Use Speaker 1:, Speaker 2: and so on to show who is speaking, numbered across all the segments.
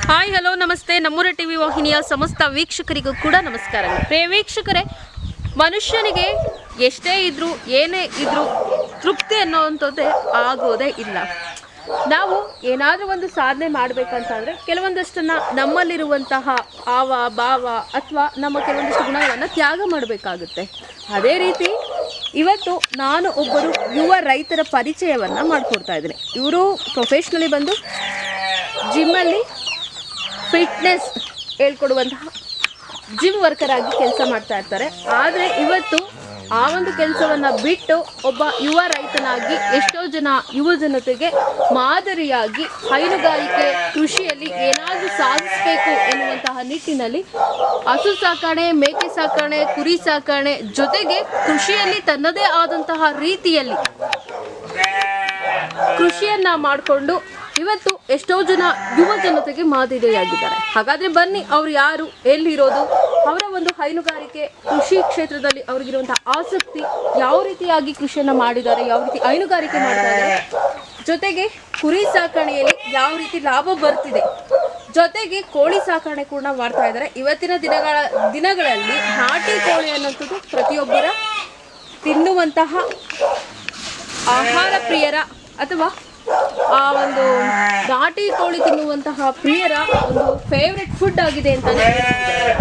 Speaker 1: Hi hello ನಮಸ್ತೆ. ನಮ್ಮೂರ TV ವಾಹಿನಿಯ ಸಮಸ್ತ ವೀಕ್ಷಕರಿಗೂ ಕೂಡ ನಮಸ್ಕಾರ. ಪ್ರಿಯ ವೀಕ್ಷಕರೇ, ಮನುಷ್ಯನಿಗೆ ಎಷ್ಟೇ ಇದ್ರೂ ಏನೇ ಇದ್ರೂ ತೃಪ್ತಿ ಅನ್ನೋವಂಥದ್ದೇ ಆಗೋದೇ ಇಲ್ಲ. ನಾವು ಏನಾದರೂ ಒಂದು ಸಾಧನೆ ಮಾಡಬೇಕಂತಂದರೆ ಕೆಲವೊಂದಷ್ಟನ್ನು ನಮ್ಮಲ್ಲಿರುವಂತಹ ಆವ ಭಾವ ಅಥವಾ ನಮ್ಮ ಕೆಲವೊಂದಿಷ್ಟು ಗುಣಗಳನ್ನು ತ್ಯಾಗ ಮಾಡಬೇಕಾಗುತ್ತೆ. ಅದೇ ರೀತಿ ಇವತ್ತು ನಾನು ಒಬ್ಬರು ಯುವ ರೈತರ ಪರಿಚಯವನ್ನು ಮಾಡಿಕೊಡ್ತಾ ಇದ್ದೀನಿ. ಇವರು ಪ್ರೊಫೆಷ್ನಲಿ ಬಂದು ಜಿಮ್ಮಲ್ಲಿ ಫಿಟ್ನೆಸ್ ಹೇಳ್ಕೊಡುವಂತಹ ಜಿಮ್ ವರ್ಕರ್ ಆಗಿ ಕೆಲಸ ಮಾಡ್ತಾ ಇರ್ತಾರೆ. ಆದರೆ ಇವತ್ತು ಆ ಒಂದು ಕೆಲಸವನ್ನು ಬಿಟ್ಟು ಒಬ್ಬ ಯುವ ರೈತನಾಗಿ ಎಷ್ಟೋ ಜನ ಯುವ ಜನತೆಗೆ ಮಾದರಿಯಾಗಿ ಹೈನುಗಾರಿಕೆ ಕೃಷಿಯಲ್ಲಿ ಏನಾದರೂ ಸಾಧಿಸಬೇಕು ಎನ್ನುವಂತಹ ನಿಟ್ಟಿನಲ್ಲಿ ಹಸು ಸಾಕಣೆ, ಮೇಕೆ ಸಾಕಣೆ, ಕುರಿ ಸಾಕಣೆ ಜೊತೆಗೆ ಕೃಷಿಯಲ್ಲಿ ತನ್ನದೇ ಆದಂತಹ ರೀತಿಯಲ್ಲಿ ಕೃಷಿಯನ್ನ ಮಾಡಿಕೊಂಡು ಇವತ್ತು ಎಷ್ಟೋ ಜನ ಯುವ ಜನತೆಗೆ ಮಾದರಿಯಾಗಿದ್ದಾರೆ. ಹಾಗಾದರೆ ಬನ್ನಿ, ಅವರು ಯಾರು, ಎಲ್ಲಿರೋದು, ಅವರ ಒಂದು ಹೈನುಗಾರಿಕೆ ಕೃಷಿ ಕ್ಷೇತ್ರದಲ್ಲಿ ಅವ್ರಿಗಿರುವಂಥ ಆಸಕ್ತಿ, ಯಾವ ರೀತಿಯಾಗಿ ಕೃಷಿಯನ್ನು ಮಾಡಿದ್ದಾರೆ, ಯಾವ ರೀತಿ ಹೈನುಗಾರಿಕೆ ಮಾಡ್ತಾರೆ, ಜೊತೆಗೆ ಕುರಿ ಸಾಕಣೆಯಲ್ಲಿ ಯಾವ ರೀತಿ ಲಾಭ ಬರ್ತಿದೆ, ಜೊತೆಗೆ ಕೋಳಿ ಸಾಕಣೆ ಕೂಡ ಮಾಡ್ತಾ ಇದ್ದಾರೆ. ಇವತ್ತಿನ ದಿನಗಳಲ್ಲಿ ನಾಟಿ ಕೋಳಿ ಅನ್ನೋಂಥದ್ದು ಪ್ರತಿಯೊಬ್ಬರ ತಿನ್ನುವಂತಹ ಆಹಾರ ಪ್ರಿಯರ ಅಥವಾ ಆ ಒಂದು ನಾಟಿ ಕೋಳಿ ತಿನ್ನುವಂತಹ ಪ್ರಿಯರ ಒಂದು ಫೇವ್ರೆಟ್ ಫುಡ್ ಆಗಿದೆ ಅಂತಾನೆ.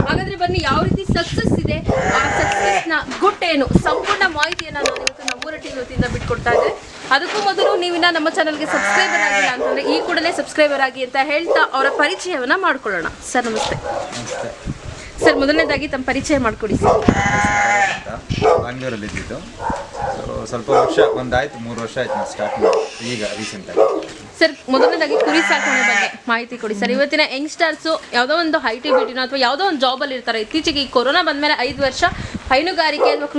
Speaker 1: ಹಾಗಾದ್ರೆ ಬನ್ನಿ, ಯಾವ ರೀತಿ ಸಕ್ಸಸ್ ಇದೆ, ಆ ಸಕ್ಸಸ್ನ ಗುಟ್ಟೇನು, ಸಂಪೂರ್ಣ ಮಾಹಿತಿಯನ್ನು ನಾನು ಇವತ್ತು ನಮ್ಮೂರ ಟಿವಿ ವತಿಯಿಂದ ಬಿಟ್ಕೊಡ್ತಾ ಇದ್ದೆ. ಅದಕ್ಕೂ ಮೊದಲು ನೀವಿನ್ನ ನಮ್ಮ ಚಾನಲ್ಗೆ ಸಬ್ಸ್ಕ್ರೈಬರ್ ಆಗಿಲ್ಲ ಅಂತಂದ್ರೆ ಈ ಕೂಡಲೇ ಸಬ್ಸ್ಕ್ರೈಬರ್ ಆಗಿ ಅಂತ ಹೇಳ್ತಾ ಅವರ ಪರಿಚಯವನ್ನ ಮಾಡ್ಕೊಳ್ಳೋಣ. ಸರ್ ನಮಸ್ತೆ. ಸರ್, ಮೊದಲನೇದಾಗಿ ತಮ್ಮ ಪರಿಚಯ ಮಾಡಿಕೊಡಿ ಸರ್.
Speaker 2: ಬೆಂಗಳೂರಲ್ಲಿ ಇದ್ದಿದ್ದು, ಸ್ವಲ್ಪ ವರ್ಷ ಒಂದಾಯ್ತು, 3 ವರ್ಷ ಆಯ್ತು ನಾನು ಸ್ಟಾರ್ಟ್ ಮಾಡಿ ಈಗ ರೀಸೆಂಟಾಗಿ.
Speaker 1: ಸರ್, ಮೊದಲನೇದಾಗಿ ಕುರಿ ಸಾಕಣೆ ಬಗ್ಗೆ ಮಾಹಿತಿ ಕೊಡಿ ಸರ್. ಇವತ್ತಿನ ಯಂಗ್ಸ್ಟರ್ಸು ಯಾವುದೋ ಒಂದು ಐ.ಟಿ. ಬಿಟಿನೋ ಅಥವಾ ಯಾವುದೋ ಒಂದು ಜಾಬಲ್ಲಿ ಇರ್ತಾರೆ. ಇತ್ತೀಚೆಗೆ ಈ ಕೊರೋನಾ ಬಂದಮೇಲೆ 5 ವರ್ಷ ಹೈನುಗಾರಿಕೆ ಅಥವಾ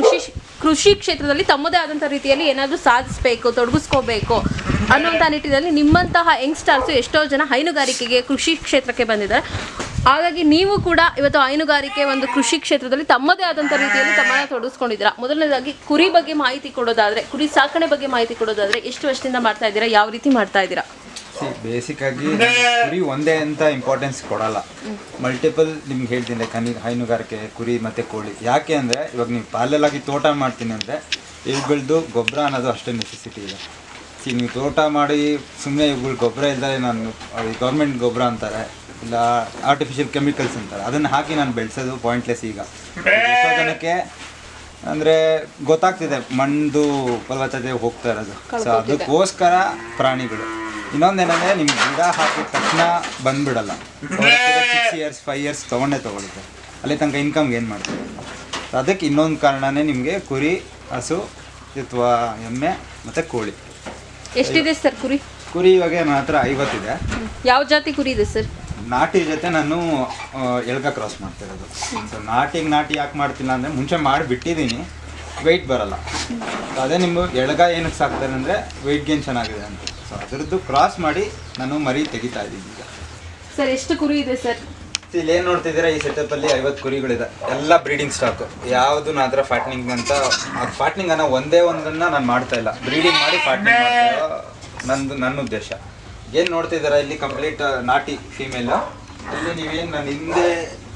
Speaker 1: ಕೃಷಿ ಕ್ಷೇತ್ರದಲ್ಲಿ ತಮ್ಮದೇ ಆದಂಥ ರೀತಿಯಲ್ಲಿ ಏನಾದರೂ ಸಾಧಿಸಬೇಕು, ತೊಡಗಿಸ್ಕೋಬೇಕು ಅನ್ನೋಂಥ ನಿಟ್ಟಿನಲ್ಲಿ ನಿಮ್ಮಂತಹ ಯಂಗ್ಸ್ಟರ್ಸು ಎಷ್ಟೋ ಜನ ಹೈನುಗಾರಿಕೆಗೆ ಕೃಷಿ ಕ್ಷೇತ್ರಕ್ಕೆ ಬಂದಿದ್ದಾರೆ. ಹಾಗಾಗಿ ನೀವು ಕೂಡ ಇವತ್ತು ಹೈನುಗಾರಿಕೆ ಒಂದು ಕೃಷಿ ಕ್ಷೇತ್ರದಲ್ಲಿ ತಮ್ಮದೇ ಆದಂಥ ರೀತಿಯಲ್ಲಿ ತಮ್ಮನ್ನು ತೊಡಗಿಸ್ಕೊಂಡಿದ್ದೀರಾ. ಮೊದಲನೇದಾಗಿ ಕುರಿ ಬಗ್ಗೆ ಮಾಹಿತಿ ಕೊಡೋದಾದರೆ, ಕುರಿ ಸಾಕಣೆ ಬಗ್ಗೆ ಮಾಹಿತಿ ಕೊಡೋದಾದರೆ ಎಷ್ಟು ವರ್ಷದಿಂದ ಮಾಡ್ತಾ ಇದ್ದೀರಾ, ಯಾವ ರೀತಿ ಮಾಡ್ತಾ ಇದ್ದೀರಾ?
Speaker 2: ಬೇಸಿಕ್ ಆಗಿ ಕುರಿ ಒಂದೇ ಅಂತ ಇಂಪಾರ್ಟೆನ್ಸ್ ಕೊಡಲ್ಲ, ಮಲ್ಟಿಪಲ್ ನಿಮ್ಗೆ ಹೇಳ್ತೀನಿ. ಹೈನುಗಾರಿಕೆ ಕುರಿ ಮತ್ತು ಕೋಳಿ ಯಾಕೆ ಅಂದರೆ, ಇವಾಗ ನೀವು ಪಾಲಲ್ಲಾಗಿ ತೋಟ ಮಾಡ್ತೀನಿ ಅಂದರೆ ಇವುಗಳದ್ದು ಗೊಬ್ಬರ ಅನ್ನೋದು ಅಷ್ಟೇ ನೆಸೆಸಿಟಿ ಇದೆ. ನೀವು ತೋಟ ಮಾಡಿ ಸುಮ್ಮನೆ ಇವುಗಳು ಗೊಬ್ಬರ ಇಲ್ಲದೆ, ನಾನು ಗೌರ್ಮೆಂಟ್ ಗೊಬ್ಬರ ಅಂತಾರೆ, ಇಲ್ಲ ಆರ್ಟಿಫಿಷಿಯಲ್ ಕೆಮಿಕಲ್ಸ್ ಅಂತಾರೆ, ಅದನ್ನು ಹಾಕಿ ನಾನು ಬೆಳೆಸೋದು ಪಾಯಿಂಟ್ಲೆಸ್. ಈಗ ಎಷ್ಟೋ ಜನಕ್ಕೆ ಅಂದರೆ ಗೊತ್ತಾಗ್ತಿದೆ ಮಣ್ಣು ಫಲವತ್ತತೆ ಹೋಗ್ತಾ ಇರೋದು. ಸೊ ಅದಕ್ಕೋಸ್ಕರ ಪ್ರಾಣಿಗಳು. ಇನ್ನೊಂದೇನೆಂದರೆ, ನಿಮ್ಗೆ ಗಿಡ ಹಾಕಿದ ತಕ್ಷಣ ಬಂದುಬಿಡಲ್ಲ, 6 ಇಯರ್ಸ್ 5 ಇಯರ್ಸ್ ತೊಗೊಳುತ್ತೆ. ಅಲ್ಲಿ ತನಕ ಇನ್ಕಮ್ಗೆ ಏನು ಮಾಡ್ತೀವಿ. ಸೊ ಅದಕ್ಕೆ ಇನ್ನೊಂದು ಕಾರಣನೇ ನಿಮಗೆ ಕುರಿ, ಹಸು ಅಥವಾ ಎಮ್ಮೆ ಮತ್ತು ಕೋಳಿ.
Speaker 1: ಎಷ್ಟಿದೆ ಸರ್ ಕುರಿ?
Speaker 2: ಕುರಿ ಇವಾಗ ನನ್ನ ಹತ್ರ 50 ಇದೆ.
Speaker 1: ಯಾವ ಜಾತಿ ಕುರಿ ಇದೆ ಸರ್?
Speaker 2: ನಾಟಿ ಜೊತೆ ನಾನು ಎಳ್ಗ ಕ್ರಾಸ್ ಮಾಡ್ತಿರೋದು. ಸೊ ನಾಟಿ ಯಾಕೆ ಮಾಡ್ತಿಲ್ಲ ಅಂದರೆ, ಮುಂಚೆ ಮಾಡಿ ಬಿಟ್ಟಿದ್ದೀನಿ, ವೆಯ್ಟ್ ಬರಲ್ಲ. ಸೊ ಅದೇ ನಿಮ್ಮ ಎಳ್ಗ ಏನಕ್ಕೆ ಸಾಕ್ತಾರೆ ಅಂದರೆ ವೆಯ್ಟ್ ಗೇನ್ ಚೆನ್ನಾಗಿದೆ ಅಂತ. ಸೊ ಅದರದ್ದು ಕ್ರಾಸ್ ಮಾಡಿ ನಾನು ಮರಿ ತೆಗಿತಾ ಇದ್ದೀನಿ ಈಗ.
Speaker 1: ಸರ್, ಎಷ್ಟು ಕುರಿ ಇದೆ ಸರ್?
Speaker 2: ಇಲ್ಲಿ ಏನು ನೋಡ್ತಿದ್ದೀರಾ, ಈ ಸೆಟಪ್ಪಲ್ಲಿ 50 ಕುರಿಗಳಿದೆ. ಎಲ್ಲ ಬ್ರೀಡಿಂಗ್ ಸ್ಟಾಕು. ಯಾವುದು ನನ್ನ ಹತ್ರ ಫ್ಯಾಟ್ನಿಂಗ್ ಅಂತ, ಫ್ಯಾಟ್ನಿಂಗ್ ಅನ್ನೋ ಒಂದೇ ಒಂದನ್ನು ನಾನು ಮಾಡ್ತಾ ಇಲ್ಲ, ಬ್ರೀಡಿಂಗ್ ಮಾಡಿ ಫ್ಯಾಟ್ನಿಂಗ್ ಮಾಡ್ತಾ ನನ್ನ ಉದ್ದೇಶ. ಏನು ನೋಡ್ತಿದ್ದೀರಾ ಇಲ್ಲಿ ಕಂಪ್ಲೀಟ್ ನಾಟಿ ಫೀಮೇಲು. ಇಲ್ಲಿ ನೀವೇನು ನಾನು ಹಿಂದೆ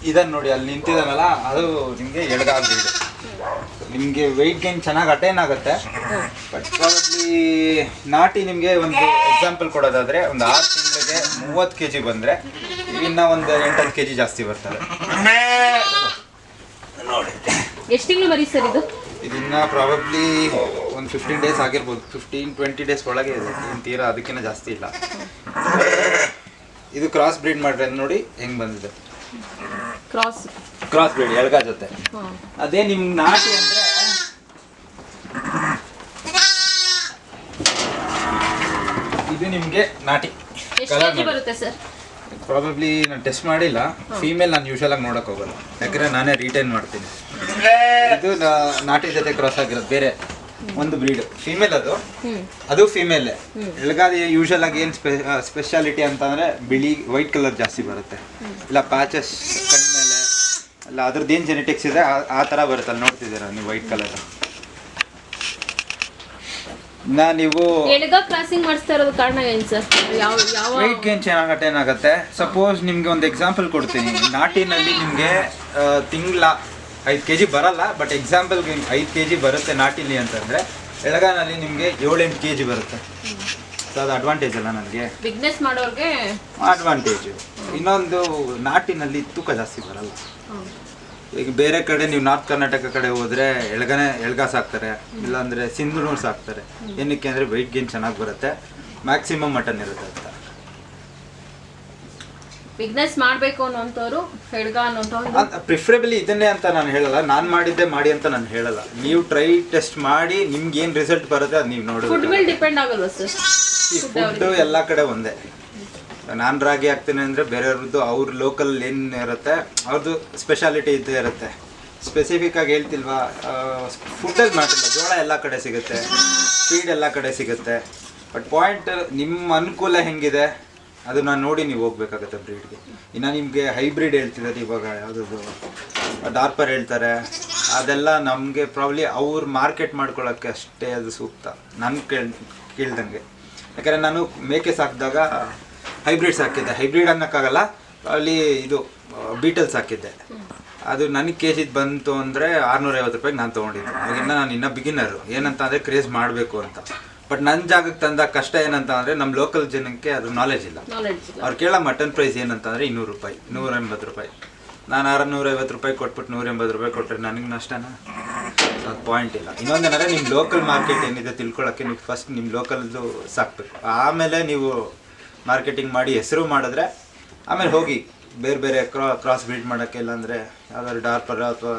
Speaker 2: ಇದನ್ನು ನೋಡಿ, ಅಲ್ಲಿ ನಿಂತಿದ್ದಾನಲ್ಲ, ಅದು ನಿಮಗೆ ಎಳ್ಗ ಬ್ರೀಡ್. ನಿಮಗೆ ವೆಯ್ಟ್ ಗೇನ್ ಚೆನ್ನಾಗಿ ಅಟೈನ್ ಆಗುತ್ತೆ. ಬಟ್ ಪ್ರಾಬಬ್ಲಿ ನಾಟಿ ನಿಮಗೆ ಒಂದು ಎಕ್ಸಾಂಪಲ್ ಕೊಡೋದಾದರೆ, ಒಂದು 6 ತಿಂಗಳಿಗೆ 30 kg ಬಂದರೆ ಇನ್ನು ಒಂದು 8-10 kg ಜಾಸ್ತಿ ಬರ್ತದೆ ನೋಡಿ.
Speaker 1: ಎಷ್ಟು ತಿಂಗಳು ಮರಿ ಸರ್ ಇದು?
Speaker 2: ಇದನ್ನ ಪ್ರಾಬಬ್ಲಿ ಒಂದು 15 ಡೇಸ್ ಆಗಿರ್ಬೋದು, 15-20 ಡೇಸ್ ಒಳಗೆ ಇದೆ, ಏನು ತೀರಾ ಅದಕ್ಕಿಂತ ಜಾಸ್ತಿ ಇಲ್ಲ. ಇದು ಕ್ರಾಸ್ ಬ್ರೀಡ್ ಮಾಡ್ರೆ ನೋಡಿ ಹೆಂಗೆ ಬಂದಿದೆ. ಕ್ರಾಸ್ ಬ್ರೀಡ್ ಎಳ್ಗ ಜೊತೆ. ಅದೇ ನಿಮ್ಮ ನಾಟಿ ಅಂದರೆ ಇದು ನಿಮಗೆ ನಾಟಿ
Speaker 1: ಬರುತ್ತೆ ಸರ್.
Speaker 2: ಪ್ರಾಬಬ್ಲಿ ನಾನು ಟೆಸ್ಟ್ ಮಾಡಿಲ್ಲ. ಫೀಮೇಲ್ ನಾನು ಯೂಶಲ್ ಆಗಿ ನೋಡೋಕೆ ಹೋಗಲ್ಲ, ಯಾಕಂದರೆ ನಾನೇ ರೀಟೈನ್ ಮಾಡ್ತೀನಿ. ಇದು ನಾಟಿ ಜೊತೆ ಕ್ರಾಸ್ ಆಗಿರೋದು ಬೇರೆ ಒಂದು ಬ್ರೀಡ್ ಫೀಮೇಲ್. ಅದು ಫೀಮೇಲೆ. ಎಳ್ಗಾದ ಯೂಶಲ್ ಆಗಿ ಏನು ಸ್ಪೆಷಾಲಿಟಿ ಅಂತಂದರೆ ಬಿಳಿ ವೈಟ್ ಕಲರ್ ಜಾಸ್ತಿ ಬರುತ್ತೆ, ಇಲ್ಲ ಪ್ಯಾಚಸ್ ಕಣ್ಮೇಲೆ, ಇಲ್ಲ ಅದ್ರದ್ದು ಏನು ಜೆನೆಟಿಕ್ಸ್ ಇದೆ ಆ ಥರ ಬರುತ್ತೆ. ಅಲ್ಲಿ ನೋಡ್ತಿದ್ದೀರಾ ನೀವು ವೈಟ್ ಕಲರ್. ನೀವು
Speaker 1: ಎಡಗ ಕ್ರಾಸಿಂಗ್ ಮಾಡಿಸ್ತಾ ಇರೋದು ಕಾರಣ ಏನು ಸರ್? ಯಾವ
Speaker 2: ವೆಯ್ಟ್ ಗೇನ್ ಚೆನ್ನಾಗತ್ತೆ ಏನಾಗುತ್ತೆ, ಸಪೋಸ್ ನಿಮಗೆ ಒಂದು ಎಕ್ಸಾಂಪಲ್ ಕೊಡ್ತೀನಿ. ನಾಟಿನಲ್ಲಿ ನಿಮಗೆ ತಿಂಗಳ 5 kg ಬರಲ್ಲ, ಬಟ್ ಎಕ್ಸಾಂಪಲ್ಗೆ 5 kg ಬರುತ್ತೆ ನಾಟಿಲಿ ಅಂತಂದರೆ, ಎಳಗಾನಲ್ಲಿ ನಿಮಗೆ 7-8 kg ಬರುತ್ತೆ. ಸೊ ಅದು ಅಡ್ವಾಂಟೇಜ್ ಅಲ್ಲ ನನಗೆ,
Speaker 1: ಬಿಸ್ನೆಸ್ ಮಾಡೋರಿಗೆ
Speaker 2: ಅಡ್ವಾಂಟೇಜು. ಇನ್ನೊಂದು ನಾಟಿನಲ್ಲಿ ತೂಕ ಜಾಸ್ತಿ ಬರಲ್ಲ. ಈಗ ಬೇರೆ ಕಡೆ ನೀವು ನಾರ್ತ್ ಕರ್ನಾಟಕ ಕಡೆ ಹೋದರೆ ಎಳ್ಗ ಸಾಕ್ತಾರೆ, ಇಲ್ಲಾಂದರೆ ಸಿಂಧನೂರು ಸಾಕ್ತಾರೆ. ಏನಕ್ಕೆ ಅಂದರೆ ವೆಯ್ಟ್ ಗೇನ್ ಚೆನ್ನಾಗಿ ಬರುತ್ತೆ, ಮ್ಯಾಕ್ಸಿಮಮ್ ಮಟನ್ ಇರುತ್ತೆ ಅಂತ.
Speaker 1: ಬಿಸ್ನೆಸ್ ಮಾಡಬೇಕು ಅನ್ನೋಂಥವ್ರು ಹೆಡ್ಗ ಅನ್ನೋಂಥವ್ರು
Speaker 2: ಪ್ರಿಫರೇಬಲಿ ಇದನ್ನೇ ಅಂತ ನಾನು ಹೇಳಲ್ಲ, ನಾನು ಮಾಡಿದ್ದೆ ಮಾಡಿ ಅಂತ ನಾನು ಹೇಳಲ್ಲ. ನೀವು ಟ್ರೈ ಟೆಸ್ಟ್ ಮಾಡಿ ನಿಮ್ಗೆ ಏನು ರಿಸಲ್ಟ್ ಬರುತ್ತೆ ಅದು ನೀವು
Speaker 1: ಫುಡ್
Speaker 2: ನೋಡೋದು.
Speaker 1: ಮೇಲೆ ಡಿಪೆಂಡ್ ಆಗಲ್ವಾ ಸರ್?
Speaker 2: ಈ ಫುಡ್ಡು ಎಲ್ಲ ಕಡೆ ಒಂದೇ. ನಾನು ರಾಗಿ ಹಾಕ್ತೀನಿ ಅಂದರೆ ಬೇರೆಯವ್ರದ್ದು ಅವ್ರ ಲೋಕಲ್ ಏನು ಇರುತ್ತೆ ಅವ್ರದ್ದು ಸ್ಪೆಷಾಲಿಟಿ ಇದ್ದೇ ಇರುತ್ತೆ. ಸ್ಪೆಸಿಫಿಕ್ಕಾಗಿ ಹೇಳ್ತಿಲ್ವಾ, ಫುಡ್ಡಲ್ಲಿ ಮಾಡಿಲ್ಲ, ಜೋಳ ಎಲ್ಲ ಕಡೆ ಸಿಗುತ್ತೆ, ಫೀಡ್ ಎಲ್ಲ ಕಡೆ ಸಿಗುತ್ತೆ. ಬಟ್ ಪಾಯಿಂಟ್ ನಿಮ್ಮ ಅನುಕೂಲ ಹೆಂಗಿದೆ ಅದನ್ನು ನೋಡಿ ನೀವು ಹೋಗ್ಬೇಕಾಗತ್ತೆ ಬ್ರೀಡ್ಗೆ. ಇನ್ನು ನಿಮಗೆ ಹೈಬ್ರಿಡ್ ಹೇಳ್ತಿದ್ದಾರೆ ಇವಾಗ, ಯಾವುದದು ಡಾರ್ಪರ್ ಹೇಳ್ತಾರೆ, ಅದೆಲ್ಲ ನಮಗೆ ಪ್ರಾಬ್ಲಿ ಅವ್ರು ಮಾರ್ಕೆಟ್ ಮಾಡ್ಕೊಳ್ಳೋಕ್ಕೆ ಅಷ್ಟೇ ಅದು ಸೂಕ್ತ ನಾನು ಕೇಳ್ದಂಗೆ. ಯಾಕಂದರೆ ನಾನು ಮೇಕೆ ಸಾಕಿದಾಗ ಹೈಬ್ರಿಡ್ಸ್ ಹಾಕಿದ್ದೆ, ಹೈಬ್ರಿಡ್ ಅನ್ನೋಕ್ಕಾಗಲ್ಲ, ಅಲ್ಲಿ ಇದು ಬೀಟಲ್ಸ್ ಹಾಕಿದ್ದೆ. ಅದು ನನಗೆ KG ಬಂತು ಅಂದರೆ 650 ರೂಪಾಯಿಗೆ ನಾನು ತೊಗೊಂಡಿದ್ದೆ. ಅವಾಗಿನ್ನ ನಾನು ಇನ್ನೂ ಬಿಗಿನರು, ಏನಂತ ಅಂದರೆ ಕ್ರೇಜ್ ಮಾಡಬೇಕು ಅಂತ. ಬಟ್ ನನ್ನ ಜಾಗಕ್ಕೆ ತಂದಾಗ ಕಷ್ಟ ಏನಂತ ಅಂದರೆ ನಮ್ಮ ಲೋಕಲ್ ಜನಕ್ಕೆ ಅದು ನಾಲೆಜ್ ಇಲ್ಲ. ಅವ್ರು ಕೇಳೋ ಮಟನ್ ಪ್ರೈಸ್ ಏನಂತಂದರೆ 200 ರೂಪಾಯಿ, 180 ರೂಪಾಯಿ. ನಾನು 650 ರೂಪಾಯಿ ಕೊಟ್ಬಿಟ್ಟು 180 ರೂಪಾಯಿ ಕೊಟ್ಟರೆ ನನಗೆ ನಷ್ಟನಾ? ಅದು ಪಾಯಿಂಟ್ ಇಲ್ಲ. ಇನ್ನೊಂದೇನಾದ್ರೆ ನಿಮ್ಮ ಲೋಕಲ್ ಮಾರ್ಕೆಟ್ ಏನಿದೆ ತಿಳ್ಕೊಳ್ಳೋಕ್ಕೆ ನೀವು ಫಸ್ಟ್ ನಿಮ್ಮ ಲೋಕಲ್ದು ಸಾಕಬೇಕು. ಆಮೇಲೆ ನೀವು ಮಾರ್ಕೆಟಿಂಗ್ ಮಾಡಿ ಹೆಸರು ಮಾಡಿದ್ರೆ ಆಮೇಲೆ ಹೋಗಿ ಬೇರೆ ಬೇರೆ ಕ್ರಾಸ್ ಬ್ರೀಡ್ ಮಾಡೋಕ್ಕೆ, ಇಲ್ಲಾಂದರೆ ಯಾವ್ದಾದ್ರು ಡಾರ್ಪರ್ ಅಥವಾ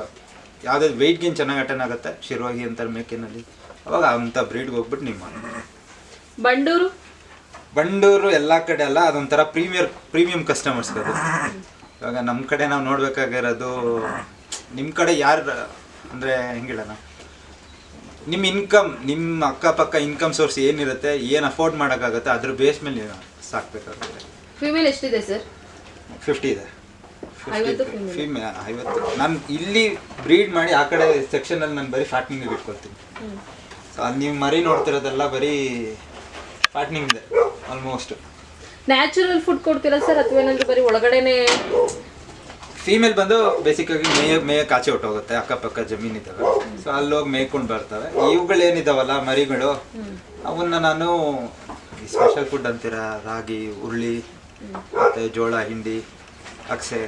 Speaker 2: ಯಾವುದಾದ್ರು ವೆಯ್ಟ್ ಗೇನ್ ಚೆನ್ನಾಗಿ ಅಟೆಂಡ್ ಆಗುತ್ತೆ, ಶಿರ್ವಾಗಿ ಅಂತಾರೆ ಮೇಕೆನಲ್ಲಿ, ಅವಾಗ ಅಂಥ ಬ್ರೀಡ್ಗೆ ಹೋಗ್ಬಿಟ್ಟು ನೀವು ಮಾಡಿ. ಬಂಡೂರು ಎಲ್ಲ ಕಡೆ ಅಲ್ಲ, ಅದೊಂಥರ ಪ್ರೀಮಿಯಂ ಕಸ್ಟಮರ್ಸ್ ಅದು. ಇವಾಗ ನಮ್ಮ ಕಡೆ ನಾವು ನೋಡ್ಬೇಕಾಗಿರೋದು, ನಿಮ್ಮ ಕಡೆ ಯಾರು ಅಂದರೆ ಹೆಂಗಿಲ್ಲಣ್ಣ, ನಿಮ್ಮ ಇನ್ಕಮ್, ನಿಮ್ಮ ಅಕ್ಕಪಕ್ಕ ಇನ್ಕಮ್ ಸೋರ್ಸ್ ಏನಿರುತ್ತೆ, ಏನು ಅಫೋರ್ಡ್ ಮಾಡೋಕ್ಕಾಗುತ್ತೆ ಅದ್ರ ಬೇಸ್ ಮೇಲೆ ನೀವು ಸಾಕಬೇಕಾಗುತ್ತೆ.
Speaker 1: ಫೀಮೇಲ್ ಎಷ್ಟಿದೆ ಸರ್?
Speaker 2: 50 ಇದೆ. 50. ನಾನು ಇಲ್ಲಿ ಬ್ರೀಡ್ ಮಾಡಿ ಆ ಕಡೆ ಸೆಕ್ಷನಲ್ಲಿ ನಾನು ಬರೀ ಫ್ಯಾಟ್ನಿಂಗ್ ಇಟ್ಕೊಳ್ತೀನಿ. ಸೊ ಅದು ನೀವು ಮರಿ ನೋಡ್ತಿರೋದೆಲ್ಲ ಬರೀ ಫ್ಯಾಟ್ನಿಂಗ್ ಇದೆ ಆಲ್ಮೋಸ್ಟ್.
Speaker 1: ನ್ಯಾಚುರಲ್ ಫುಡ್ ಕೊಡ್ತೀರಾ ಸರ್ ಅಥವಾ ಏನಾದರೂ ಬರೀ ಒಳಗಡೆನೆ?
Speaker 2: ಫೀಮೇಲ್ ಬಂದು ಬೇಸಿಕ್ಕಾಗಿ ಮೇಯ ಕಾಚೆ ಹೊಟ್ಟೋಗುತ್ತೆ, ಅಕ್ಕಪಕ್ಕ ಜಮೀನಿದ್ದಾವೆ, ಸೊ ಅಲ್ಲಿ ಹೋಗಿ ಮೇಯ್ಕೊಂಡು ಬರ್ತವೆ. ಇವುಗಳೇನಿದಾವಲ್ಲ ಮರಿಗಳು, ಅವನ್ನ ನಾನು ಸ್ಪೆಷಲ್ ಫುಡ್ ಅಂತೀರ, ರಾಗಿ, ಹುರುಳಿ, ಮತ್ತು ಜೋಳ, ಹಿಂಡಿ, ಅಕ್ಸೆ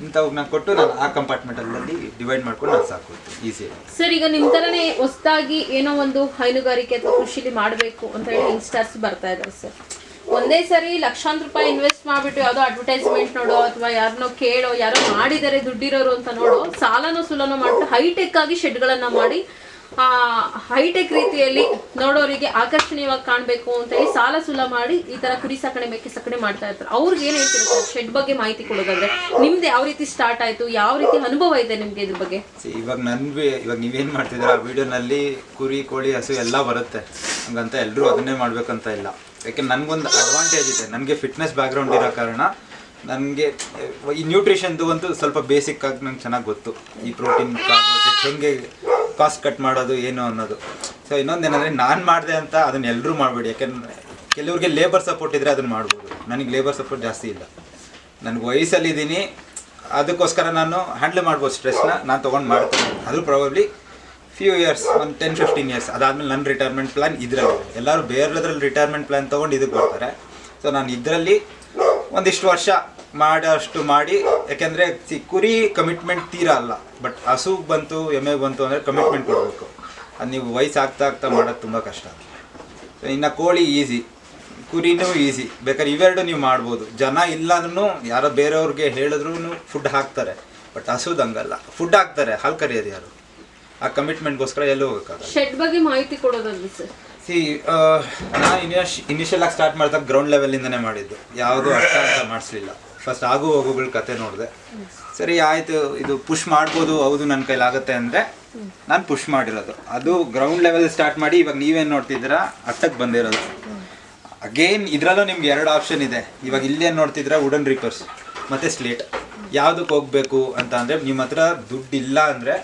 Speaker 2: ಇಂಥವನ್ನ ಕೊಟ್ಟು ನಾನು ಆ ಕಂಪಾರ್ಟ್ಮೆಂಟಲ್ಲಿ ಡಿವೈಡ್ ಮಾಡ್ಕೊಂಡು ನಾನು ಸಾಕೊಳ್ತೀನಿ ಈಸಿಯಾಗಿ.
Speaker 1: ಸರ್, ಈಗ ನಿಮ್ಮ ಥರನೇ ಹೊಸದಾಗಿ ಏನೋ ಒಂದು ಹೈನುಗಾರಿಕೆ ಅಥವಾ ಕೃಷಿಲಿ ಮಾಡಬೇಕು ಅಂತ ಹೇಳಿ ಯಂಗ್ಸ್ಟರ್ಸ್ ಬರ್ತಾ ಇದ್ದಾರೆ ಸರ್. ಒಂದೇ ಸರಿ ಲಕ್ಷಾಂತರ ರೂಪಾಯಿ ಇನ್ವೆಸ್ಟ್ ಮಾಡಿಬಿಟ್ಟು ಯಾವುದೋ ಅಡ್ವರ್ಟೈಸ್ಮೆಂಟ್ ನೋಡೋ ಅಥವಾ ಯಾರನ್ನೋ ಕೇಳೋ, ಯಾರೋ ಮಾಡಿದ್ದಾರೆ ದುಡ್ಡಿರೋರು ಅಂತ ನೋಡೋ, ಸಾಲನೋ ಸುಲನೋ ಮಾಡ್ಬಿಟ್ಟು ಹೈಟೆಕ್ ಆಗಿ ಶೆಡ್ಗಳನ್ನು ಮಾಡಿ ಹೈಟೆಕ್ ರೀತಿಯಲ್ಲಿ ನೋಡೋರಿಗೆ ಆಕರ್ಷಣೀಯವಾಗಿ ಕಾಣಬೇಕು ಅಂತ ಹೇಳಿ ಸಾಲ ಸುಲ ಮಾಡಿ ಈ ತರ ಕುರಿ ಸಾಕಣೆ ಮೇಕೆ ಸಾಕಣೆ ಮಾಡ್ತಾ ಇರ್ತಾರೆ. ಅವ್ರಿಗೆ ಏನ್ ಹೇಳ್ತೀರಾ ಸರ್ ಶೆಡ್ ಬಗ್ಗೆ ಮಾಹಿತಿ ಕೊಡೋದಾದ್ರೆ? ನಿಮ್ದು ಯಾವ ರೀತಿ ಸ್ಟಾರ್ಟ್ ಆಯ್ತು, ಯಾವ ರೀತಿ ಅನುಭವ ಇದೆ ನಿಮ್ಗೆ ಇದ್ರ ಬಗ್ಗೆ?
Speaker 2: ಇವಾಗ ನೀವೇನ್ ಮಾಡ್ತಿದ್ದೀರಾ, ಆ ವಿಡಿಯೋನಲ್ಲಿ ಕುರಿ, ಕೋಳಿ, ಹಸು ಎಲ್ಲ ಬರುತ್ತೆ, ಹಂಗಂತ ಎಲ್ಲರೂ ಅದನ್ನೇ ಮಾಡ್ಬೇಕಂತ ಇಲ್ಲ. ಯಾಕೆಂದ್ರೆ ನನಗೊಂದು ಅಡ್ವಾಂಟೇಜ್ ಇದೆ, ನನಗೆ ಫಿಟ್ನೆಸ್ ಬ್ಯಾಕ್ಗ್ರೌಂಡ್ ಇರೋ ಕಾರಣ ನನಗೆ ಈ ನ್ಯೂಟ್ರಿಷನ್ದು ಒಂದು ಸ್ವಲ್ಪ ಬೇಸಿಕ್ ಆಗಿ ನಂಗೆ ಚೆನ್ನಾಗಿ ಗೊತ್ತು. ಈ ಪ್ರೋಟೀನ್ ಕಾರ್ಬೋಹೈಡ್ರೇಟ್ ಹೆಂಗೆ ಕಾಸ್ಟ್ ಕಟ್ ಮಾಡೋದು ಏನು ಅನ್ನೋದು. ಸೊ ಇನ್ನೊಂದೇನೆಂದರೆ ನಾನು ಮಾಡಿದೆ ಅಂತ ಅದನ್ನ ಎಲ್ಲರೂ ಮಾಡಬೇಡಿ. ಯಾಕೆಂದರೆ ಕೆಲವ್ರಿಗೆ ಲೇಬರ್ ಸಪೋರ್ಟ್ ಇದ್ದರೆ ಅದನ್ನು ಮಾಡ್ಬೋದು, ನನಗೆ ಲೇಬರ್ ಸಪೋರ್ಟ್ ಜಾಸ್ತಿ ಇಲ್ಲ. ನನಗೆ ವಯಸ್ಸಲ್ಲಿದ್ದೀನಿ, ಅದಕ್ಕೋಸ್ಕರ ನಾನು ಹ್ಯಾಂಡಲ್ ಮಾಡ್ಬೋದು ಸ್ಟ್ರೆಸ್ನ, ನಾನು ತೊಗೊಂಡು ಮಾಡ್ತೀನಿ. ಅದು ಪ್ರಾಬಬ್ಲಿ ಫ್ಯೂ ಇಯರ್ಸ್, ಒಂದು 10-15 ಇಯರ್ಸ್ ಅದಾದಮೇಲೆ ನನ್ನ ರಿಟೈರ್ಮೆಂಟ್ ಪ್ಲ್ಯಾನ್ ಇದರಲ್ಲಿ. ಎಲ್ಲರೂ ಬೇರೆದ್ರಲ್ಲಿ ರಿಟೈರ್ಮೆಂಟ್ ಪ್ಲ್ಯಾನ್ ತೊಗೊಂಡು ಇದಕ್ಕೆ ಬರ್ತಾರೆ. ಸೊ ನಾನು ಇದರಲ್ಲಿ ಒಂದಿಷ್ಟು ವರ್ಷ ಮಾಡೋಷ್ಟು ಮಾಡಿ, ಯಾಕೆಂದರೆ ಕುರಿ ಕಮಿಟ್ಮೆಂಟ್ ತೀರಾ ಅಲ್ಲ, ಬಟ್ ಹಸು ಬಂತು, ಎಮ್ಮೆ ಬಂತು ಅಂದರೆ ಕಮಿಟ್ಮೆಂಟ್ ಕೊಡಬೇಕು. ಅದು ನೀವು ವಯಸ್ಸಾಗ್ತಾ ಮಾಡೋದು ತುಂಬ ಕಷ್ಟ. ಇನ್ನು ಕೋಳಿ ಈಸಿ, ಕುರಿನೂ ಈಸಿ, ಬೇಕಾದ್ರೆ ಇವೆರಡು ನೀವು ಮಾಡ್ಬೋದು. ಜನ ಇಲ್ಲ ಅಂದ್ರೂ ಯಾರೋ ಬೇರೆಯವ್ರಿಗೆ ಹೇಳಿದ್ರು ಫುಡ್ ಹಾಕ್ತಾರೆ. ಬಟ್ ಹಸುದು ಹಂಗಲ್ಲ, ಫುಡ್ ಹಾಕ್ತಾರೆ, ಹಾಲು ಕರಿಯೋದು ಯಾರು? ಆ ಕಮಿಟ್ಮೆಂಟ್ಗೋಸ್ಕರ ಎಲ್ಲೂ ಹೋಗೋಕ್ಕಾಗಲ್ಲ.
Speaker 1: ಶೆಡ್ ಬಗ್ಗೆ ಮಾಹಿತಿ ಕೊಡೋದಾದ್ರೆ ಸರ್,
Speaker 2: ನಾನು ಇನಿಷಿಯಲ್ ಆಗಿ ಸ್ಟಾರ್ಟ್ ಮಾಡಿದಾಗ ಗ್ರೌಂಡ್ ಲೆವೆಲಿಂದನೇ ಮಾಡಿದ್ದು, ಯಾವುದೂ ಅರ್ಥ ಅಂತ ಮಾಡಿಸ್ಲಿಲ್ಲ. ಫಸ್ಟ್ ಆಗು ಹೋಗುಗಳ ಕತೆ ನೋಡಿದೆ, ಸರಿ ಆಯಿತು ಇದು ಪುಷ್ ಮಾಡ್ಬೋದು, ಹೌದು ನನ್ನ ಕೈಲಾಗುತ್ತೆ ಅಂದರೆ ನಾನು ಪುಷ್ ಮಾಡಿರೋದು. ಅದು ಗ್ರೌಂಡ್ ಲೆವೆಲ್ ಸ್ಟಾರ್ಟ್ ಮಾಡಿ ಇವಾಗ ನೀವೇನು ನೋಡ್ತಿದ್ದೀರಾ ಅಟ್ಟಕ್ಕೆ ಬಂದಿರೋದು. ಅಗೇನ್ ಇದರಲ್ಲೂ ನಿಮ್ಗೆ 2 ಆಪ್ಷನ್ ಇದೆ. ಇವಾಗ ಇಲ್ಲೇನು ನೋಡ್ತಿದ್ದೀರಾ ವುಡನ್ ರೀಪರ್ಸ್ ಮತ್ತು ಸ್ಲೇಟ್. ಯಾವುದಕ್ಕೆ ಹೋಗಬೇಕು ಅಂತ ಅಂದರೆ, ನಿಮ್ಮ ಹತ್ರ ದುಡ್ಡು ಇಲ್ಲ ಅಂದರೆ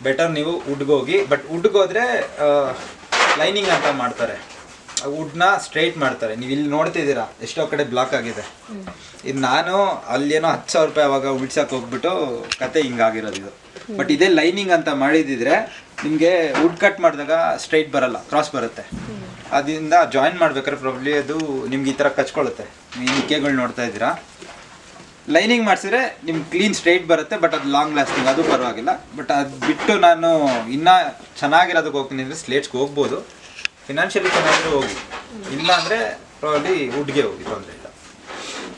Speaker 2: ಬೆಟರ್ ನೀವು ವುಡ್ಗೆ ಹೋಗಿ. ಬಟ್ ವುಡ್ಗೆ ಹೋದರೆ ಲೈನಿಂಗ್ ಅಂತ ಮಾಡ್ತಾರೆ, ವುಡ್ನ ಸ್ಟ್ರೈಟ್ ಮಾಡ್ತಾರೆ. ನೀವು ಇಲ್ಲಿ ನೋಡ್ತಿದ್ದೀರಾ ಎಷ್ಟೋ ಕಡೆ ಬ್ಲಾಕ್ ಆಗಿದೆ. ಇದು ನಾನು ಅಲ್ಲೇನೋ 10,000 ರೂಪಾಯಿ ಅವಾಗ ಉಳ್ಸಕ್ಕೆ ಹೋಗ್ಬಿಟ್ಟು ಕತೆ ಹಿಂಗಾಗಿರೋದು ಇದು. ಬಟ್ ಇದೇ ಲೈನಿಂಗ್ ಅಂತ ಮಾಡಿದಿದ್ರೆ ನಿಮಗೆ ವುಡ್ ಕಟ್ ಮಾಡಿದಾಗ ಸ್ಟ್ರೈಟ್ ಬರಲ್ಲ, ಕ್ರಾಸ್ ಬರುತ್ತೆ. ಅದರಿಂದ ಜಾಯಿನ್ ಮಾಡ್ಬೇಕಾದ್ರೆ ಪ್ರಾಬ್ಲಿ ಅದು ನಿಮ್ಗೆ ಈ ಥರ ಕಚ್ಕೊಳ್ಳುತ್ತೆ. ನೀವು ಇಕ್ಕೆಗಳು ನೋಡ್ತಾ ಇದ್ದೀರಾ, ಲೈನಿಂಗ್ ಮಾಡಿಸಿದ್ರೆ ನಿಮ್ಗೆ ಕ್ಲೀನ್ ಸ್ಟ್ರೈಟ್ ಬರುತ್ತೆ. ಬಟ್ ಅದು ಲಾಂಗ್ ಲಾಸ್ಟಿಂಗ್, ಅದು ಪರವಾಗಿಲ್ಲ. ಬಟ್ ಅದು ಬಿಟ್ಟು ನಾನು ಇನ್ನೂ ಚೆನ್ನಾಗಿರೋದಕ್ಕೆ ಹೋಗ್ತೀನಿ ಅಂದರೆ ಸ್ಲೇಟ್ಸ್ಗೆ ಹೋಗ್ಬೋದು, ಫಿನಾನ್ಷಿಯಲಿ ಚೆನ್ನಾಗಿರೋ ಹೋಗಿ, ಇಲ್ಲ ಅಂದರೆ ಪ್ರಾಬ್ಲಿ ವುಡ್ಗೆ ಹೋಗಿ, ತೊಂದರೆ ಇಲ್ಲ.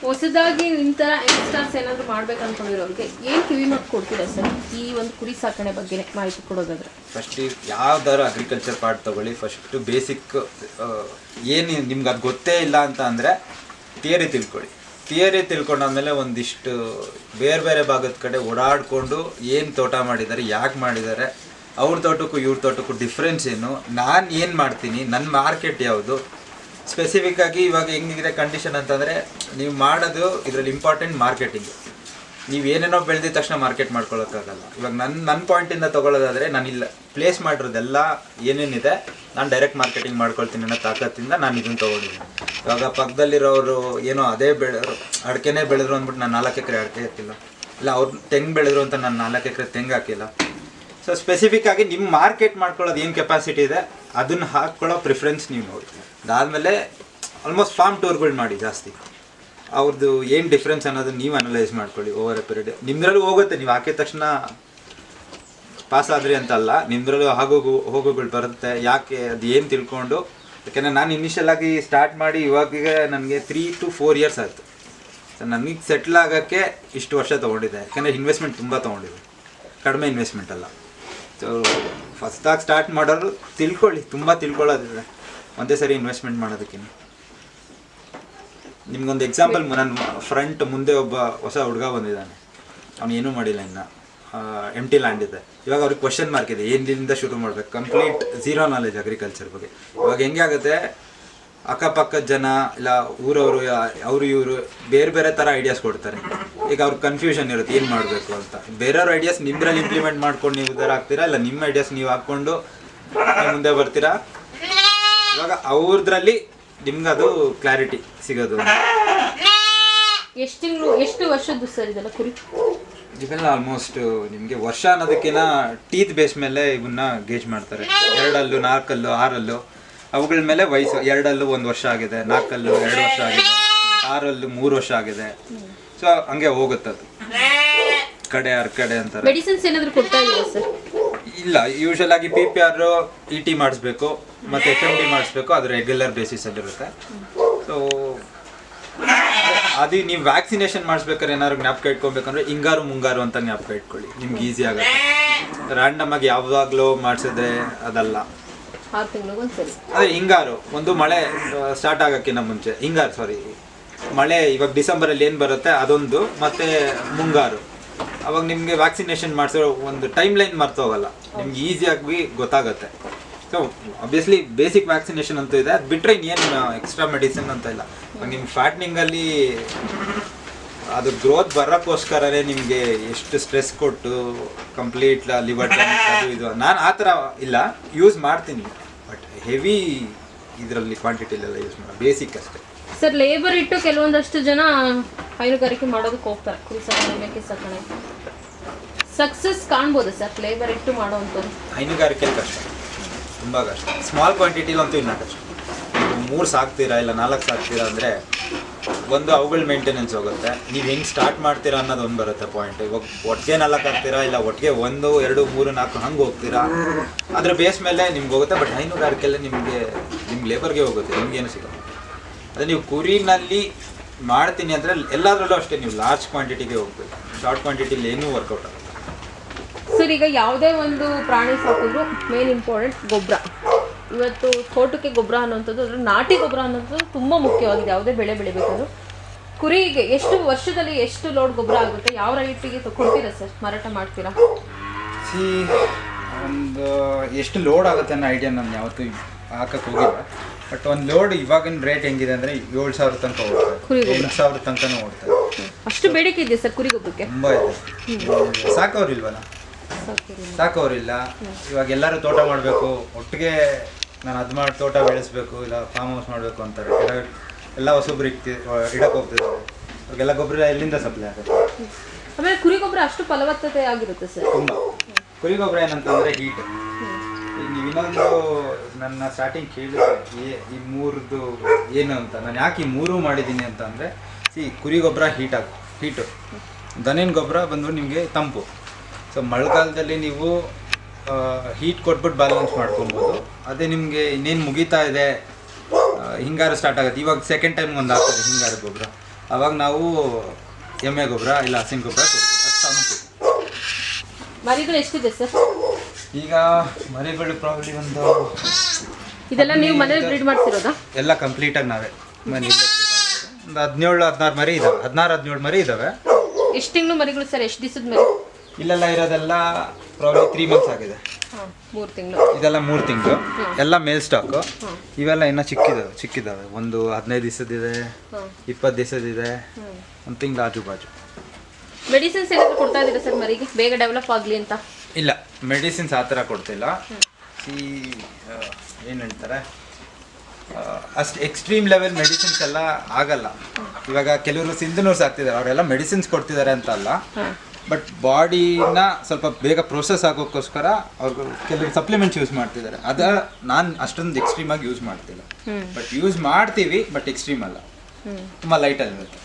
Speaker 1: ಹೊಸದಾಗಿ ಇಂಥರ ಯಂಗ್ಸ್ಟರ್ಸ್ ಏನಾದರೂ ಮಾಡ್ಬೇಕು ಅಂದ್ಕೊಂಡಿರೋರಿಗೆ ಏನು ಕಿವಿ ಮಾತು ಕೊಡ್ತೀರಾ ಸರ್ ಈ ಒಂದು ಕುರಿ ಸಾಕಣೆ ಬಗ್ಗೆ ಮಾಹಿತಿ ಕೊಡೋದಾದ್ರೆ?
Speaker 2: ಫಸ್ಟ್ ಯಾವ್ದಾದ್ರು ಅಗ್ರಿಕಲ್ಚರ್ ಪಾರ್ಟ್ ತೊಗೊಳ್ಳಿ. ಫಸ್ಟು ಬೇಸಿಕ್ ಏನು ನಿಮ್ಗೆ ಅದು ಗೊತ್ತೇ ಇಲ್ಲ ಅಂತ ಅಂದರೆ ಥಿಯರಿ ತಿಳ್ಕೊಳ್ಳಿ. ಥಿಯರಿ ತಿಳ್ಕೊಂಡಾದ್ಮೇಲೆ ಒಂದಿಷ್ಟು ಬೇರೆ ಬೇರೆ ಭಾಗದ ಕಡೆ ಓಡಾಡಿಕೊಂಡು ಏನು ತೋಟ ಮಾಡಿದ್ದಾರೆ, ಯಾಕೆ ಮಾಡಿದ್ದಾರೆ, ಅವ್ರ ತೋಟಕ್ಕೂ ಇವ್ರ ತೋಟಕ್ಕೂ ಡಿಫ್ರೆನ್ಸ್ ಏನು, ನಾನು ಏನು ಮಾಡ್ತೀನಿ, ನನ್ನ ಮಾರ್ಕೆಟ್ ಯಾವುದು, ಸ್ಪೆಸಿಫಿಕ್ಕಾಗಿ ಇವಾಗ ಹೆಂಗಿದೆ ಕಂಡೀಷನ್ ಅಂತಂದರೆ ನೀವು ಮಾಡೋದು ಇದರಲ್ಲಿ ಇಂಪಾರ್ಟೆಂಟ್ ಮಾರ್ಕೆಟಿಂಗ್. ನೀವು ಏನೇನೋ ಬೆಳೆದಿದ ತಕ್ಷಣ ಮಾರ್ಕೆಟ್ ಮಾಡ್ಕೊಳ್ಳೋಕ್ಕಾಗಲ್ಲ. ಇವಾಗ ನನ್ನ ಪಾಯಿಂಟಿಂದ ತೊಗೊಳ್ಳೋದಾದರೆ ನಾನು ಇಲ್ಲ ಪ್ಲೇಸ್ ಮಾಡಿರೋದೆಲ್ಲ ಏನೇನಿದೆ ನಾನು ಡೈರೆಕ್ಟ್ ಮಾರ್ಕೆಟಿಂಗ್ ಮಾಡ್ಕೊಳ್ತೀನಿ ಅನ್ನೋ ತಾಕತ್ತಿಂದ ನಾನು ಇದನ್ನು ತೊಗೊಂಡಿದ್ದೀನಿ. ಇವಾಗ ಪಕ್ಕದಲ್ಲಿರೋರು ಏನೋ ಅದೇ ಅಡಿಕೆನೇ ಬೆಳೆದ್ರು ಅಂದ್ಬಿಟ್ಟು ನಾನು 4 ಎಕರೆ ಅಡಿಕೆ ಹಾಕಿಲ್ಲ, ಇಲ್ಲ ಅವ್ರು ತೆಂಗು ಬೆಳೆದ್ರು ಅಂತ ನಾನು 4 ಎಕರೆ ತೆಂಗು ಹಾಕಿಲ್ಲ. ಸೊ ಸ್ಪೆಸಿಫಿಕ್ಕಾಗಿ ನಿಮ್ಮ ಮಾರ್ಕೆಟ್ ಮಾಡ್ಕೊಳ್ಳೋದು ಏನು ಕೆಪಾಸಿಟಿ ಇದೆ ಅದನ್ನು ಹಾಕ್ಕೊಳ್ಳೋ ಪ್ರಿಫರೆನ್ಸ್ ನೀವು ನೋಡಿ. ಅದಾದಮೇಲೆ ಆಲ್ಮೋಸ್ಟ್ ಫಾರ್ಮ್ ಟೂರ್ಗಳು ಮಾಡಿ ಜಾಸ್ತಿ, ಅವ್ರದ್ದು ಏನು ಡಿಫ್ರೆನ್ಸ್ ಅನ್ನೋದನ್ನ ನೀವು ಅನಲೈಸ್ ಮಾಡ್ಕೊಳ್ಳಿ ಓವರ್ ಎ ಪೀರಿಯಡ್. ನಿಮ್ಮದ್ರಲ್ಲೂ ಹೋಗುತ್ತೆ, ನೀವು ಹಾಕಿದ ತಕ್ಷಣ ಪಾಸ್ ಆದ್ರಿ ಅಂತಲ್ಲ, ನಿಮ್ಮದ್ರಲ್ಲೂ ಹೋಗೋಗಳು ಬರುತ್ತೆ. ಯಾಕೆ ಅದು ಏನು ತಿಳ್ಕೊಂಡು, ಯಾಕೆಂದರೆ ನಾನು ಇನಿಷಿಯಲ್ ಆಗಿ ಸ್ಟಾರ್ಟ್ ಮಾಡಿ ಇವಾಗ ನನಗೆ 3 to 4 years ಆಯಿತು. ಸೊ ನನಗೆ ಸೆಟ್ಲ್ ಆಗೋಕ್ಕೆ ಇಷ್ಟು ವರ್ಷ ತೊಗೊಂಡಿದ್ದೆ, ಯಾಕೆಂದರೆ ಇನ್ವೆಸ್ಟ್ಮೆಂಟ್ ತುಂಬ ತೊಗೊಂಡಿದ್ದೆ, ಕಡಿಮೆ ಇನ್ವೆಸ್ಟ್ಮೆಂಟ್ ಅಲ್ಲ. ಸೊ ಫಸ್ಟಾಗಿ ಸ್ಟಾರ್ಟ್ ಮಾಡೋರು ತಿಳ್ಕೊಳ್ಳಿ, ತುಂಬ ತಿಳ್ಕೊಳ್ಳೋದಿದೆ ಒಂದೇ ಸರಿ ಇನ್ವೆಸ್ಟ್ಮೆಂಟ್ ಮಾಡೋದಕ್ಕಿಂತ. ನಿಮ್ಗೊಂದು ಎಕ್ಸಾಂಪಲ್, ನನ್ನ ಫ್ರಂಟ್ ಮುಂದೆ ಒಬ್ಬ ಹೊಸ ಹುಡುಗ ಬಂದಿದ್ದಾನೆ, ಅವನು ಏನೂ ಮಾಡಿಲ್ಲ, ಇನ್ನು ಎಂಟಿ ಲ್ಯಾಂಡ್ ಇದೆ. ಇವಾಗ ಅವ್ರಿಗೆ ಕ್ವಶನ್ ಮಾರ್ಕ್ ಇದೆ, ಏನಿಂದ ಶುರು ಮಾಡ್ಬೇಕು, ಕಂಪ್ಲೀಟ್ ಝೀರೋ ನಾಲೆಜ್ ಅಗ್ರಿಕಲ್ಚರ್ ಬಗ್ಗೆ. ಇವಾಗ ಹೆಂಗೆ ಆಗುತ್ತೆ, ಅಕ್ಕಪಕ್ಕದ ಜನ ಇಲ್ಲ ಊರವರು ಅವರು ಇವರು ಬೇರೆ ಬೇರೆ ಥರ ಐಡಿಯಾಸ್ ಕೊಡ್ತಾರೆ. ಈಗ ಅವ್ರಿಗೆ ಕನ್ಫ್ಯೂಷನ್ ಇರುತ್ತೆ ಏನು ಮಾಡಬೇಕು ಅಂತ. ಬೇರೆಯವ್ರ ಐಡಿಯಾಸ್ ನಿಮ್ಮದ್ರಲ್ಲಿ ಇಂಪ್ಲಿಮೆಂಟ್ ಮಾಡ್ಕೊಂಡು ನೀವು ಉದ್ದಾರ ಆಗ್ತೀರಾ, ಇಲ್ಲ ನಿಮ್ಮ ಐಡಿಯಾಸ್ ನೀವು ಹಾಕ್ಕೊಂಡು ಮುಂದೆ ಬರ್ತೀರಾ. ಇವಾಗ ಅವ್ರದ್ರಲ್ಲಿ ನಿಮ್ಗೆ ಅದು ಕ್ಲಾರಿಟಿ ಸಿಗೋದು.
Speaker 1: ಎಷ್ಟು ವರ್ಷದ್ದು ಸರ್ ಇದೆಲ್ಲ ಕುರಿ?
Speaker 2: ಇವೆಲ್ಲ ಆಲ್ಮೋಸ್ಟ್ ನಿಮಗೆ ವರ್ಷ ಅನ್ನೋದಕ್ಕಿಂತ ಟೀತ್ ಬೇಸ್ ಮೇಲೆ ಇವನ್ನ ಗೇಜ್ ಮಾಡ್ತಾರೆ. 2 ಹಲ್ಲು, 4 ಹಲ್ಲು, 6 ಹಲ್ಲು ಅವುಗಳ ಮೇಲೆ ವಯಸ್ಸು. 2 ಹಲ್ಲು 1 ವರ್ಷ ಆಗಿದೆ, 4 ಹಲ್ಲು 2 ವರ್ಷ ಆಗಿದೆ, 6 ಹಲ್ಲು 3 ವರ್ಷ ಆಗಿದೆ. ಸೊ ಹಂಗೆ ಹೋಗುತ್ತದು ಕಡೆ ಕಡೆ ಅಂತಾರೆ.
Speaker 1: ಮೆಡಿಸಿನ್ಸ್ ಏನಾದರೂ ಕೊಡ್ತಾ ಇದ್ದೀರಾ ಸರ್?
Speaker 2: ಇಲ್ಲ, ಯೂಶಲ್ ಆಗಿ PPR ET ಮಾಡಿಸ್ಬೇಕು ಮತ್ತು FMD ಮಾಡಿಸ್ಬೇಕು, ಅದು ರೆಗ್ಯುಲರ್ ಬೇಸಿಸಲ್ಲಿರುತ್ತೆ. ಸೊ ಅದು ನೀವು ವ್ಯಾಕ್ಸಿನೇಷನ್ ಮಾಡಿಸ್ಬೇಕಾದ್ರೆ ಏನಾದ್ರು ಜ್ಞಾಪಕ ಇಟ್ಕೊಬೇಕಂದ್ರೆ ಹಿಂಗಾರು ಮುಂಗಾರು ಅಂತ ಜ್ಞಾಪಕ ಇಟ್ಕೊಳ್ಳಿ, ನಿಮ್ಗೆ ಈಸಿ ಆಗುತ್ತೆ. ರ್ಯಾಂಡಮ್ ಆಗಿ ಯಾವಾಗಲೂ ಮಾಡಿಸಿದ್ರೆ ಅದಲ್ಲ.
Speaker 1: 6 ತಿಂಗಳಿಗೆ ಒಂದ್ಸರಿ
Speaker 2: ಅದೇ ಹಿಂಗಾರು, ಒಂದು ಮಳೆ ಸ್ಟಾರ್ಟ್ ಆಗೋಕ್ಕಿಂತ ಮುಂಚೆ ಮಳೆ ಇವಾಗ ಡಿಸೆಂಬರಲ್ಲಿ ಏನು ಬರುತ್ತೆ ಅದೊಂದು, ಮತ್ತು ಮುಂಗಾರು. ಅವಾಗ ನಿಮಗೆ ವ್ಯಾಕ್ಸಿನೇಷನ್ ಮಾಡಿಸೋ ಒಂದು ಟೈಮ್ ಲೈನ್ ಮರ್ತೋಗಲ್ಲ, ನಿಮ್ಗೆ ಈಸಿಯಾಗಿ ಗೊತ್ತಾಗುತ್ತೆ. ಸೊ ಅಬ್ವಿಯಸ್ಲಿ ಬೇಸಿಕ್ ವ್ಯಾಕ್ಸಿನೇಷನ್ ಅಂತೂ ಇದೆ, ಅದು ಬಿಟ್ಟರೆ ಇನ್ನೇನು ಎಕ್ಸ್ಟ್ರಾ ಮೆಡಿಸಿನ್ ಅಂತ ಇಲ್ಲ. ನಿಮ್ಮ ಫ್ಯಾಟ್ನಿಂಗಲ್ಲಿ ಅದು ಗ್ರೋತ್ ಬರೋಕ್ಕೋಸ್ಕರನೇ ನಿಮಗೆ ಎಷ್ಟು ಸ್ಟ್ರೆಸ್ ಕೊಟ್ಟು ಕಂಪ್ಲೀಟ್ ಲಿವರ್ ಅದು ಇದು. ನಾನು ಆ ಥರ ಇಲ್ಲ, ಯೂಸ್ ಮಾಡ್ತೀನಿ, ಬಟ್ ಹೆವಿ ಇದರಲ್ಲಿ ಕ್ವಾಂಟಿಟಿಲೆಲ್ಲ ಯೂಸ್ ಮಾಡೋದು, ಬೇಸಿಕ್ ಅಷ್ಟೇ.
Speaker 1: ಸರ್ ಲೇಬರ್ ಇಟ್ಟು ಕೆಲವೊಂದಷ್ಟು ಜನ ಹೈನುಗಾರಿಕೆ ಮಾಡೋದಕ್ಕೆ ಹೋಗ್ತಾರೆ, ಕುರಿ ಸಾಕಣೆ, ಮೇಕೆ ಸಾಕಣೆ. ಸಕ್ಸಸ್ ಕಾಣ್ಬೋದು ಸರ್ ಲೇಬರ್ ಇಟ್ಟು ಮಾಡೋವಂಥದ್ದು?
Speaker 2: ಹೈನುಗಾರಿಕೆ ಕಷ್ಟ, ತುಂಬ ಕಷ್ಟ. ಸ್ಮಾಲ್ ಕ್ವಾಂಟಿಟಿಲಂತೂ ಇನ್ನೂ ಕಷ್ಟ. 3 ಸಾಕ್ತೀರಾ ಇಲ್ಲ 4 ಸಾಕ್ತೀರಾ ಅಂದರೆ ಒಂದು ಅವುಗಳ ಮೇಂಟೆನೆನ್ಸ್ ಹೋಗುತ್ತೆ. ನೀವು ಹೆಂಗೆ ಸ್ಟಾರ್ಟ್ ಮಾಡ್ತೀರಾ ಅನ್ನೋದು ಒಂದು ಬರುತ್ತೆ ಪಾಯಿಂಟ್. ಇವಾಗ ಒಟ್ಟಿಗೆ 4 ಹಾಕ್ತೀರಾ ಇಲ್ಲ ಒಟ್ಟಿಗೆ 1, 2, 3, 4 ಹಂಗೆ ಹೋಗ್ತೀರಾ, ಅದ್ರ ಬೇಸ್ ಮೇಲೆ ನಿಮ್ಗೆ ಹೋಗುತ್ತೆ. ಬಟ್ ಹೈನುಗಾರಿಕೆಲ್ಲ ನಿಮ್ಮ ಲೇಬರ್ಗೆ ಹೋಗುತ್ತೆ, ನಿಮ್ಗೇನು ಸಿಗೋದು. ಅದೇ ನೀವು ಕುರಿನಲ್ಲಿ ಮಾಡ್ತೀನಿ ಅಂದರೆ ಎಲ್ಲದರಲ್ಲೂ ಅಷ್ಟೇ, ನೀವು ಲಾರ್ಜ್ ಕ್ವಾಂಟಿಟಿಗೆ ಹೋಗ್ಬೇಕು, ಶಾರ್ಟ್ ಕ್ವಾಂಟಿಟಿಲಿ ಏನೂ ವರ್ಕೌಟ್ ಆಗುತ್ತೆ.
Speaker 1: ಸರ್ ಈಗ ಯಾವುದೇ ಒಂದು ಪ್ರಾಣಿ ಸಾಕಿದ್ರು ಮೇನ್ ಇಂಪಾರ್ಟೆಂಟ್ ಗೊಬ್ಬರ. ಇವತ್ತು ತೋಟಕ್ಕೆ ಗೊಬ್ಬರ ಅನ್ನೋಂಥದ್ದು, ಅಂದರೆ ನಾಟಿ ಗೊಬ್ಬರ ಅನ್ನೋಂಥದ್ದು ತುಂಬ ಮುಖ್ಯವಾಗಿದೆ ಯಾವುದೇ ಬೆಳೆ ಬೆಳಿಬೇಕಾದ್ರೂ. ಕುರಿಗೆ ವರ್ಷದಲ್ಲಿ ಎಷ್ಟು ಲೋಡ್ ಗೊಬ್ಬರ ಆಗುತ್ತೆ, ಯಾವ ರೈಟಿಗೆ ಕೊಡ್ತೀರಾ ಸರ್, ಮಾರಾಟ ಮಾಡ್ತೀರಾ?
Speaker 2: ಒಂದು ಎಷ್ಟು ಲೋಡ್ ಆಗುತ್ತೆ ಅನ್ನೋ ಐಡಿಯಾ ನಾನು ಯಾವತ್ತೂ ಹಾಕಕ್ಕೆ ಹೋಗಿಲ್ಲ. ಬಟ್ ಒಂದು ಲೋಡ್ ಇವಾಗಿನ ರೇಟ್ ಹೆಂಗಿದೆ ಅಂದರೆ 7,000 ತನಕ ಓಡ್ತಾರೆ, 8,000 ತನಕನೂ ಓಡ್ತಾರೆ.
Speaker 1: ಅಷ್ಟು ಬೇಡಿಕೆ ಇದೆಯಾ ಸರ್ ಕುರಿ ಗೊಬ್ಬರಕ್ಕೆ?
Speaker 2: ತುಂಬ ಇದೆ. ಸಾಕೋರಿಲ್ವಲ್ಲ, ಸಾಕೋರಿಲ್ಲ. ಇವಾಗ ಎಲ್ಲರೂ ತೋಟ ಮಾಡಬೇಕು, ಒಟ್ಟಿಗೆ ನಾನು ಅದು ಮಾಡಿ ತೋಟ ಬೆಳೆಸಬೇಕು ಇಲ್ಲ ಫಾರ್ಮ್ ಹೌಸ್ ಮಾಡಬೇಕು ಅಂತಾರೆ. ಎಲ್ಲ ಹೊಸೊಬ್ರು ಇಡಕ್ಕೆ ಹೋಗ್ತಿದ್ದಾರೆ, ಅವ್ರಿಗೆಲ್ಲ ಗೊಬ್ಬರ ಎಲ್ಲಿಂದ ಸಪ್ಲೈ ಆಗುತ್ತೆ?
Speaker 1: ಆಮೇಲೆ ಕುರಿ ಗೊಬ್ಬರ ಅಷ್ಟು ಫಲವತ್ತತೆ ಆಗಿರುತ್ತೆ ಸರ್?
Speaker 2: ತುಂಬ. ಕುರಿ ಗೊಬ್ಬರ ಏನಂತಂದರೆ ಹೀಟ್. ನೀವು ಇನ್ನೊಂದು ನನ್ನ ಸ್ಟಾರ್ಟಿಂಗ್ ಕೇಳಿದ್ರೆ ಈ ಮೂರದ್ದು ಏನು ಅಂತ, ನಾನು ಯಾಕೆ ಈ ಮೂರು ಮಾಡಿದ್ದೀನಿ ಅಂತ ಅಂದರೆ, ಕುರಿ ಗೊಬ್ಬರ ಹೀಟು, ದನಿನ ಗೊಬ್ಬರ ಬಂದು ನಿಮಗೆ ತಂಪು. ಸೊ ಮಳೆಗಾಲದಲ್ಲಿ ನೀವು ಹೀಟ್ ಕೊಟ್ಬಿಟ್ಟು ಬ್ಯಾಲೆನ್ಸ್ ಮಾಡ್ಕೊಬೋದು. ಅದೇ ನಿಮಗೆ ಇನ್ನೇನು ಮುಗೀತಾ ಇದೆ, ಹಿಂಗಾರು ಸ್ಟಾರ್ಟ್ ಆಗುತ್ತೆ, ಇವಾಗ ಸೆಕೆಂಡ್ ಟೈಮ್ ಒಂದು ಆಗ್ತದೆ ಹಿಂಗಾರು ಗೊಬ್ಬರ, ಆವಾಗ ನಾವು ಎಮ್ಮೆ ಗೊಬ್ಬರ ಇಲ್ಲ ಹಸಿನ ಗೊಬ್ಬರ ಕೊಡ್ತೀವಿ, ಅದು ತಂಪು.
Speaker 1: ಮರಿಗಳು ಎಷ್ಟಿದೆ ಸರ್
Speaker 2: ಈಗ? ಮರಿಗಳು ಪ್ರಾಬ್ಲಿ ಒಂದು
Speaker 1: ಇದೆಲ್ಲ ನೀವು ಮನೇಲಿ ಬ್ರೀಡ್ ಮಾಡ್ತಿರೋದಾ?
Speaker 2: ಎಲ್ಲ ಕಂಪ್ಲೀಟಾಗಿ ನಾವೇ ಮನೇಲಿ ಒಂದು 17-16 ಮರಿ ಇದಾವೆ, 16-17 ಮರಿ ಇದಾವೆ.
Speaker 1: ಎಷ್ಟು ತಿಂಗಳು ಮರಿಗಳು ಸರ್? ಎಷ್ಟು ದಿವಸದ ಮರಿ?
Speaker 2: ಇಲ್ಲೆಲ್ಲ ಇರೋದೆಲ್ಲ ಪ್ರಾಬ್ಲಿ 3 ಮಂತ್ಸ್ ಆಗಿದೆ.
Speaker 1: 3 ತಿಂಗಳು.
Speaker 2: ಇದೆಲ್ಲ 3 ತಿಂಗಳು, ಎಲ್ಲ ಮೇಲ್ ಸ್ಟಾಕು. ಇವೆಲ್ಲ ಇನ್ನೂ ಚಿಕ್ಕಿದಾವೆ. ಒಂದು 15 ದಿವಸದಿದೆ, 20 ದಿವಸದಿದೆ, ಒಂದು ತಿಂಗಳು ಆಜು ಬಾಜು.
Speaker 1: ಮೆಡಿಸಿನ್ಸ್ ಏನಾದರೂ ಕೊಡ್ತಾ ಇದ್ದೀರಾ ಸರ್ ಮರಿಗೆ ಬೇಗ ಡೆವಲಪ್ ಆಗಲಿ ಅಂತ? ಇಲ್ಲ,
Speaker 2: ಮೆಡಿಸಿನ್ಸ್ ಆ ಥರ ಕೊಡ್ತಿಲ್ಲ. ಏನು ಹೇಳ್ತಾರೆ, ಅಷ್ಟು ಎಕ್ಸ್ಟ್ರೀಮ್ ಲೆವೆಲ್ ಮೆಡಿಸಿನ್ಸ್ ಎಲ್ಲ ಆಗಲ್ಲ. ಇವಾಗ ಕೆಲವರು ಸಿಂಧನೂರ್ಸ್ ಆಗ್ತಿದ್ದಾರೆ, ಅವರೆಲ್ಲ ಮೆಡಿಸಿನ್ಸ್ ಕೊಡ್ತಿದ್ದಾರೆ ಅಂತ ಅಲ್ಲ, ಬಟ್ ಬಾಡಿನ ಸ್ವಲ್ಪ ಬೇಗ ಪ್ರೋಸೆಸ್ ಆಗೋಕ್ಕೋಸ್ಕರ ಅವ್ರಿಗೆ ಕೆಲವರು ಸಪ್ಲಿಮೆಂಟ್ಸ್ ಯೂಸ್ ಮಾಡ್ತಿದ್ದಾರೆ. ನಾನು ಅಷ್ಟೊಂದು ಎಕ್ಸ್ಟ್ರೀಮ್ ಆಗಿ ಯೂಸ್ ಮಾಡ್ತಿಲ್ಲ, ಬಟ್ ಯೂಸ್ ಮಾಡ್ತೀವಿ, ಬಟ್ ಎಕ್ಸ್ಟ್ರೀಮ್ ಅಲ್ಲ, ತುಂಬ ಲೈಟಲ್ಲಿರುತ್ತೆ.